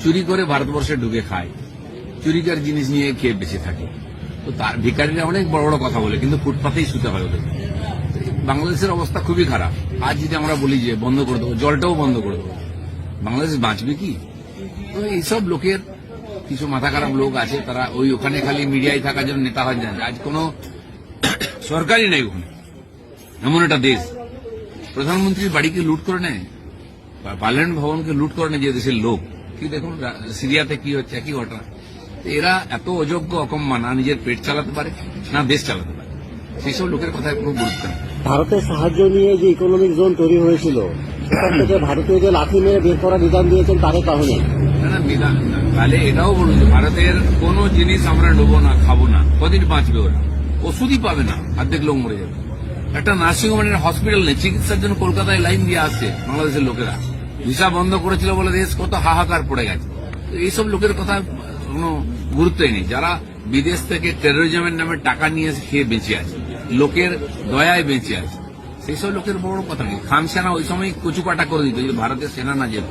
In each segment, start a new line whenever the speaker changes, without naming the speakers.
চুরি করে ভারতবর্ষে ঢুকে খায়, চুরিকার জিনিস নিয়ে খেয়ে বেঁচে থাকে। তো তার ভিখারীরা অনেক বড় বড় কথা বলে, কিন্তু ফুটপাতেই শুতে হয় ওদের। বাংলাদেশের অবস্থা খুবই খারাপ। আজ যদি আমরা বলি যে বন্ধ করে দেবো, জলটাও বন্ধ করে দেবো, বাংলাদেশ বাঁচবে কি? তো এইসব লোকের কিছু মাথা খারাপ লোক আছে, তারা ওখানে খালি মিডিয়ায় থাকার জন্য নেতা হয় যায়। আজ কোন সরকারই নেই ওখানে, এমন একটা দেশ। প্রধানমন্ত্রীর বাড়িকে লুট করে নেয়, পার্লামেন্ট ভবনকে লুট করে নেয় যে দেশের লোক। কি দেখুন সিরিয়াতে কি হচ্ছে, একই ঘটনা। এরা এত অযোগ্য অকম্মা, না নিজের পেট চালাতে পারে না দেশ চালাতে পারে। সেই সব লোকের কথায় কোনো গুরুত্ব নেই।
ভারতের সাহায্য নিয়ে যে ইকোনমিক জোন তৈরি হয়েছিল, সেখান থেকে ভারতীয় যে লাঠি মেরে বের করার বিধান দিয়েছেন, তারও কারণে
না বিধান। তাহলে এটাও বলুন যে ভারতের কোন জিনিস আমরা নেবো না, খাবো না, কদিন বাঁচবে ওরা? ওষুধই পাবে না, অর্ধেক লোক মরে যাবে। একটা নার্সিংহোমের হসপিটাল নেই, চিকিৎসার জন্য কলকাতায় লাইন দিয়ে আসছে বাংলাদেশের লোকেরা। ভিসা বন্ধ করেছিল বলে দেশ কত হাহাকার পড়ে গেছে। তো এইসব লোকের কথা কোনো গুরুত্বই নেই, যারা বিদেশ থেকে টেরোরিজমের নামে টাকা নিয়ে এসে খেয়ে বেঁচে আছে, লোকের দয়ায় বেঁচে আছে। সেই সব লোকের বড় কথা নেই। খান সেনা ওই সময় কচুকাটা করে দিত, যদি ভারতের সেনা না যেত।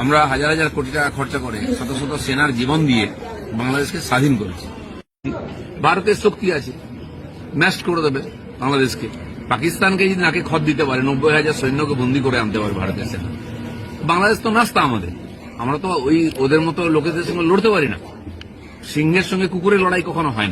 আমরা হাজার হাজার কোটি টাকা খরচা করে শত শত সেনার জীবন দিয়ে বাংলাদেশকে স্বাধীন করেছি। ভারতের শক্তি আছে, ম্যাস্ট করে দেবে বাংলাদেশকে। পাকিস্তানকে যদি নাকে খত দিতে পারে, 90,000 সৈন্যকে বন্দী করে আনতে পারে ভারতের সেনা, বাংলাদেশ তো নাস্তা আমাদের। আমরা তো ওদের মতো লোকেদের সঙ্গে লড়তে পারি না। সিংহের সঙ্গে কুকুরের লড়াই কখনো হয় না।